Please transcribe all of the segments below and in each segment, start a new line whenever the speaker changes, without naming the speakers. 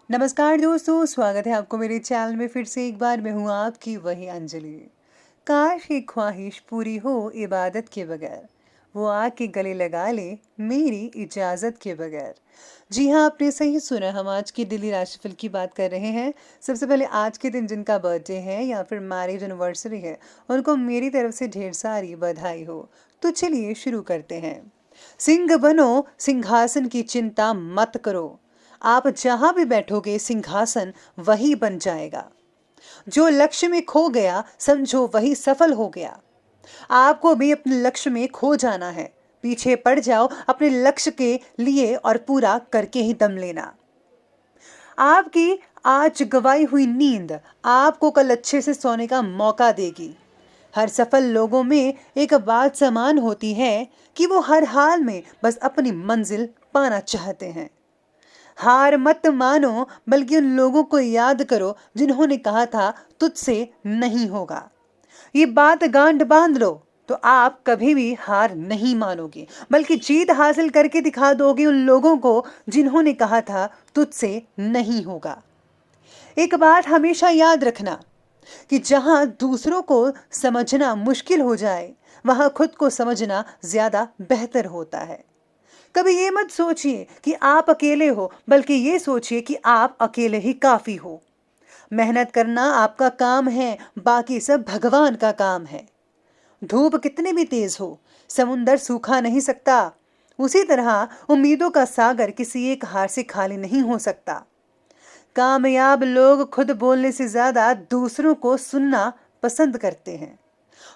नमस्कार दोस्तों, स्वागत है आपको मेरे चैनल में। फिर से एक बार मैं हूँ आपकी वही अंजलि। काश ये ख्वाहिश पूरी हो इबादत के बगैर, वो आके गले लगा ले मेरी इजाज़त के बगैर। जी हाँ, आपने सही सुना, हम आज की दिल्ली राशिफल की बात कर रहे हैं। सबसे पहले आज के दिन जिनका बर्थडे है या फिर मैरिज एनिवर्सरी है, उनको मेरी तरफ से ढेर सारी बधाई हो। तो चलिए शुरू करते हैं। सिंह बनो, सिंहासन की चिंता मत करो। आप जहां भी बैठोगे सिंहासन वही बन जाएगा। जो लक्ष्य में खो गया समझो वही सफल हो गया। आपको भी अपने लक्ष्य में खो जाना है। पीछे पड़ जाओ अपने लक्ष्य के लिए और पूरा करके ही दम लेना। आपकी आज गवाई हुई नींद आपको कल अच्छे से सोने का मौका देगी। हर सफल लोगों में एक बात समान होती है कि वो हर हाल में बस अपनी मंजिल पाना चाहते हैं। हार मत मानो, बल्कि उन लोगों को याद करो जिन्होंने कहा था तुझसे नहीं होगा। ये बात गांठ बांध लो तो आप कभी भी हार नहीं मानोगे, बल्कि जीत हासिल करके दिखा दोगे उन लोगों को जिन्होंने कहा था तुझसे नहीं होगा। एक बात हमेशा याद रखना कि जहां दूसरों को समझना मुश्किल हो जाए, वहां खुद को समझना ज्यादा बेहतर होता है। कभी ये मत सोचिए कि आप अकेले हो, बल्कि ये सोचिए कि आप अकेले ही काफी हो। मेहनत करना आपका काम है, बाकी सब भगवान का काम है। धूप कितनी भी तेज हो, समुंदर सूखा नहीं सकता। उसी तरह उम्मीदों का सागर किसी एक हार से खाली नहीं हो सकता। कामयाब लोग खुद बोलने से ज्यादा दूसरों को सुनना पसंद करते हैं।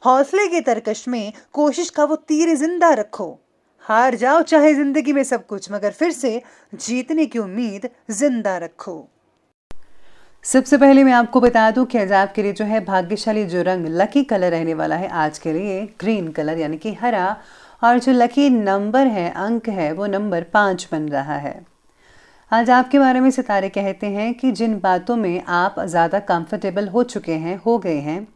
हौसले के तरकश में कोशिश का वो तीर जिंदा रखो। हार जाओ चाहे जिंदगी में सब कुछ, मगर फिर से जीतने की उम्मीद जिंदा रखो। सबसे पहले मैं आपको बता दूं कि आज आपके लिए जो है भाग्यशाली जो रंग लकी कलर रहने वाला है आज के लिए ग्रीन कलर यानी कि हरा, और जो लकी नंबर है, अंक है, वो नंबर 5 बन रहा है। आज आपके बारे में सितारे कहते हैं कि जिन बातों में आप ज़्यादा कंफर्टेबल हो चुके हैं, हो गए हैं,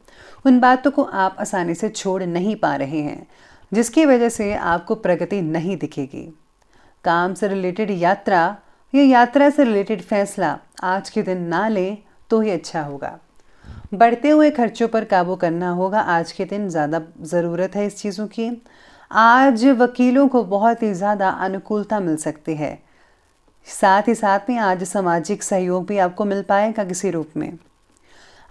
उन बातों को आप आसानी से छोड़ नहीं पा रहे हैं, जिसकी वजह से आपको प्रगति नहीं दिखेगी। काम से रिलेटेड यात्रा या यात्रा से रिलेटेड फैसला आज के दिन ना लें तो ही अच्छा होगा। बढ़ते हुए खर्चों पर काबू करना होगा, आज के दिन ज़्यादा ज़रूरत है इस चीज़ों की। आज वकीलों को बहुत ही ज़्यादा अनुकूलता मिल सकती है। साथ ही साथ में आज सामाजिक सहयोग भी आपको मिल पाएगा किसी रूप में।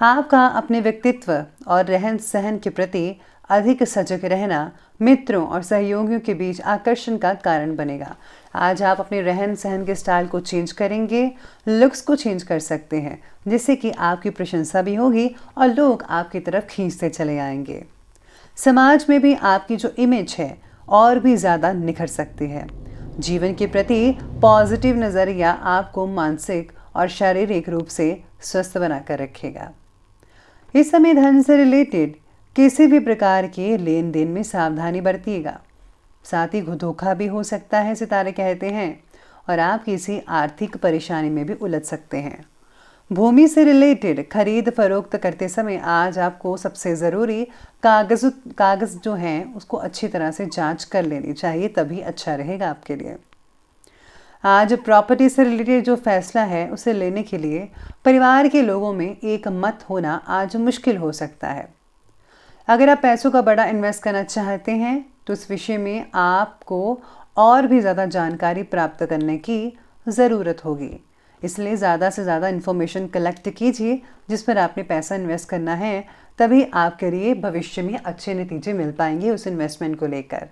आपका अपने व्यक्तित्व और रहन सहन के प्रति अधिक सजग रहना मित्रों और सहयोगियों के बीच आकर्षण का कारण बनेगा। आज आप अपने रहन सहन के स्टाइल को चेंज करेंगे, लुक्स को चेंज कर सकते हैं, जिससे कि आपकी प्रशंसा भी होगी और लोग आपकी तरफ खींचते चले आएंगे। समाज में भी आपकी जो इमेज है और भी ज़्यादा निखर सकती है। जीवन के प्रति पॉजिटिव नज़रिया आपको मानसिक और शारीरिक रूप से स्वस्थ बनाकर रखेगा। इस समय धन से रिलेटेड किसी भी प्रकार के लेन देन में सावधानी बरतिएगा। साथ ही धोखा भी हो सकता है, सितारे कहते हैं, और आप किसी आर्थिक परेशानी में भी उलझ सकते हैं। भूमि से रिलेटेड खरीद फरोख्त करते समय आज आपको सबसे ज़रूरी कागज़ जो हैं उसको अच्छी तरह से जांच कर लेनी चाहिए, तभी अच्छा रहेगा आपके लिए। आज प्रॉपर्टी से रिलेटेड जो फैसला है उसे लेने के लिए परिवार के लोगों में एक मत होना आज मुश्किल हो सकता है। अगर आप पैसों का बड़ा इन्वेस्ट करना चाहते हैं तो इस विषय में आपको और भी ज़्यादा जानकारी प्राप्त करने की ज़रूरत होगी। इसलिए ज़्यादा से ज़्यादा इन्फॉर्मेशन कलेक्ट कीजिए जिस पर आपने पैसा इन्वेस्ट करना है, तभी आपके लिए भविष्य में अच्छे नतीजे मिल पाएंगे उस इन्वेस्टमेंट को लेकर।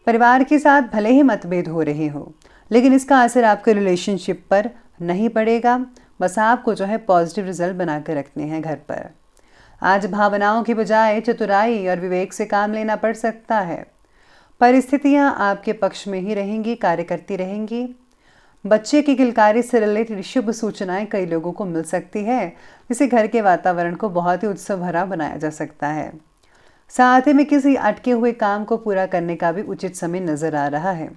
परिवार के साथ भले ही मतभेद हो रहे हो, लेकिन इसका असर आपके रिलेशनशिप पर नहीं पड़ेगा। बस आपको जो है पॉजिटिव रिजल्ट बना कर रखने हैं घर पर। आज भावनाओं की बजाय चतुराई और विवेक से काम लेना पड़ सकता है। परिस्थितियां आपके पक्ष में ही रहेंगी, कार्य करती रहेंगी। बच्चे की किलकारी से रिलेटेड शुभ सूचनाएं कई लोगों को मिल सकती है, जिससे घर के वातावरण को बहुत ही उत्सव भरा बनाया जा सकता है। साथ ही में किसी अटके हुए काम को पूरा करने का भी उचित समय नजर आ रहा है।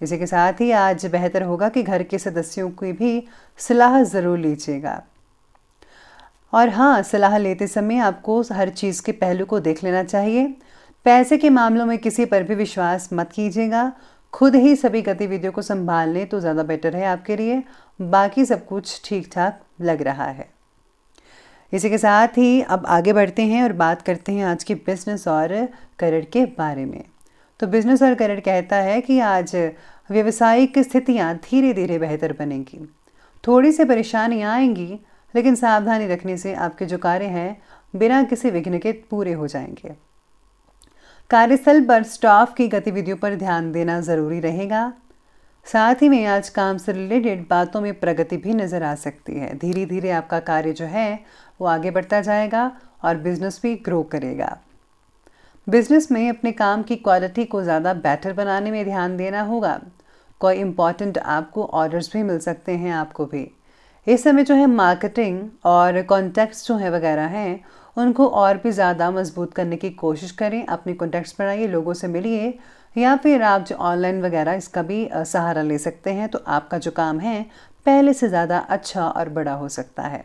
इसी के साथ ही आज बेहतर होगा कि घर के सदस्यों की भी सलाह ज़रूर लीजिएगा। और हाँ, सलाह लेते समय आपको हर चीज़ के पहलू को देख लेना चाहिए। पैसे के मामलों में किसी पर भी विश्वास मत कीजिएगा। खुद ही सभी गतिविधियों को संभाल लें तो ज़्यादा बेटर है आपके लिए। बाकी सब कुछ ठीक ठाक लग रहा है। इसी के साथ ही अब आगे बढ़ते हैं और बात करते हैं आज के बिजनेस और करियर के बारे में। तो बिजनेस और करियर कहता है कि आज व्यवसायिक स्थितियां धीरे धीरे बेहतर बनेंगी। थोड़ी सी परेशानियां आएंगी, लेकिन सावधानी रखने से आपके जो कार्य हैं बिना किसी विघ्न के पूरे हो जाएंगे। कार्यस्थल पर स्टाफ की गतिविधियों पर ध्यान देना ज़रूरी रहेगा। साथ ही में आज काम से रिलेटेड बातों में प्रगति भी नज़र आ सकती है। धीरे धीरे आपका कार्य जो है वो आगे बढ़ता जाएगा और बिजनेस भी ग्रो करेगा। बिजनेस में अपने काम की क्वालिटी को ज़्यादा बेटर बनाने में ध्यान देना होगा। कोई इम्पॉर्टेंट आपको ऑर्डर्स भी मिल सकते हैं आपको भी। इस समय जो है मार्केटिंग और कॉन्टैक्ट्स जो है वगैरह हैं उनको और भी ज़्यादा मजबूत करने की कोशिश करें। अपने कॉन्टैक्ट्स बढ़ाइए, लोगों से मिलिए, या फिर आप जो ऑनलाइन वगैरह इसका भी सहारा ले सकते हैं। तो आपका जो काम है पहले से ज़्यादा अच्छा और बड़ा हो सकता है।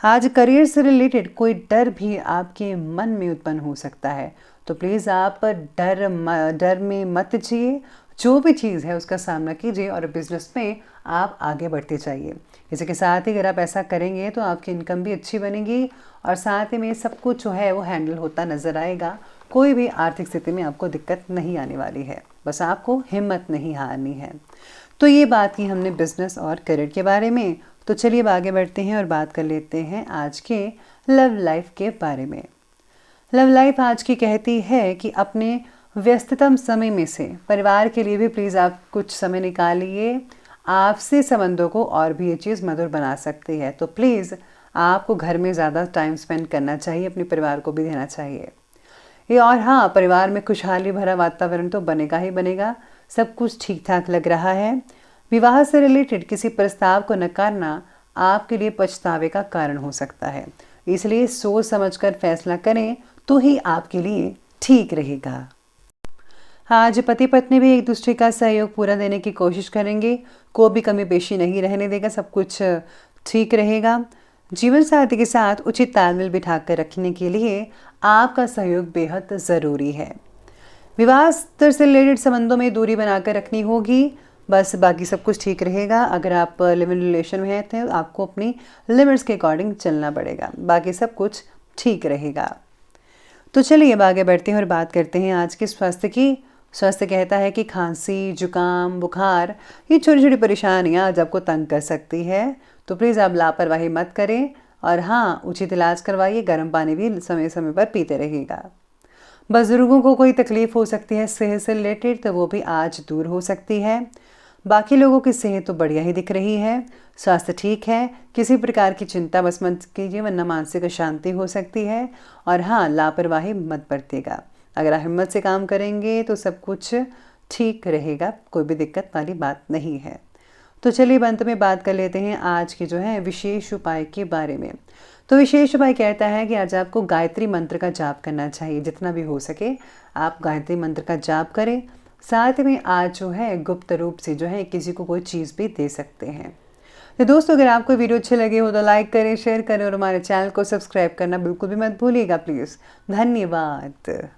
आज करियर से रिलेटेड कोई डर भी आपके मन में उत्पन्न हो सकता है, तो प्लीज़ आप डर में मत जिए। जो भी चीज़ है उसका सामना कीजिए और बिजनेस में आप आगे बढ़ते जाइए। इसी के साथ ही अगर आप ऐसा करेंगे तो आपकी इनकम भी अच्छी बनेगी और साथ ही में सब कुछ जो है वो हैंडल होता नज़र आएगा। कोई भी आर्थिक स्थिति में आपको दिक्कत नहीं आने वाली है, बस आपको हिम्मत नहीं हारनी है। तो ये बात की हमने बिजनेस और करियर के बारे में। तो चलिए अब आगे बढ़ते हैं और बात कर लेते हैं आज के लव लाइफ के बारे में। लव लाइफ आज की कहती है कि अपने व्यस्ततम समय में से परिवार के लिए भी प्लीज़ आप कुछ समय निकालिए। आपसे संबंधों को और भी ये चीज़ मधुर बना सकती है। तो प्लीज़ आपको घर में ज़्यादा टाइम स्पेंड करना चाहिए, अपने परिवार को भी देना चाहिए ये। और हाँ, परिवार में खुशहाली भरा वातावरण तो बनेगा ही बनेगा। सब कुछ ठीक ठाक लग रहा है। विवाह से रिलेटेड किसी प्रस्ताव को नकारना आपके लिए पछतावे का कारण हो सकता है, इसलिए सोच समझकर फैसला करें तो ही आपके लिए ठीक रहेगा। आज पति पत्नी भी एक दूसरे का सहयोग पूरा देने की कोशिश करेंगे। कोई भी कमी पेशी नहीं रहने देगा, सब कुछ ठीक रहेगा। जीवन साथी के साथ उचित तालमेल बिठा कर रखने के लिए आपका सहयोग बेहद ज़रूरी है। विवाह स्तर से रिलेटेड संबंधों में दूरी बनाकर रखनी होगी, बस बाकी सब कुछ ठीक रहेगा। अगर आप लिव इन रिलेशन में हैं तो आपको अपनी लिमिट्स के अकॉर्डिंग चलना पड़ेगा, बाकी सब कुछ ठीक रहेगा। तो चलिए अब आगे बढ़ते हैं और बात करते हैं आज के स्वास्थ्य की। स्वास्थ्य कहता है कि खांसी, जुकाम, बुखार, ये छोटी छोटी परेशानियां आज आपको तंग कर सकती है। तो प्लीज़ आप लापरवाही मत करें और हाँ, उचित इलाज करवाइए। गर्म पानी भी समय समय पर पीते रहिएगा। बुजुर्गों को कोई तकलीफ़ हो सकती है सेहत से रिलेटेड, तो वो भी आज दूर हो सकती है। बाकी लोगों की सेहत तो बढ़िया ही दिख रही है, स्वास्थ्य ठीक है। किसी प्रकार की चिंता बस मत कीजिए, वरना मानसिक अशांति हो सकती है। और हाँ, लापरवाही मत बरतिएगा। अगर आप हिम्मत से काम करेंगे तो सब कुछ ठीक रहेगा, कोई भी दिक्कत वाली बात नहीं है। तो चलिए अंत में बात कर लेते हैं आज की जो है विशेष उपाय के बारे में। तो विशेष उपाय कहता है कि आज आपको गायत्री मंत्र का जाप करना चाहिए। जितना भी हो सके आप गायत्री मंत्र का जाप करें। साथ में आज जो है गुप्त रूप से जो है किसी को कोई चीज़ भी दे सकते हैं। तो दोस्तों, अगर आपको वीडियो अच्छे लगे हो तो लाइक करें, शेयर करें और हमारे चैनल को सब्सक्राइब करना बिल्कुल भी मत भूलिएगा प्लीज़। धन्यवाद।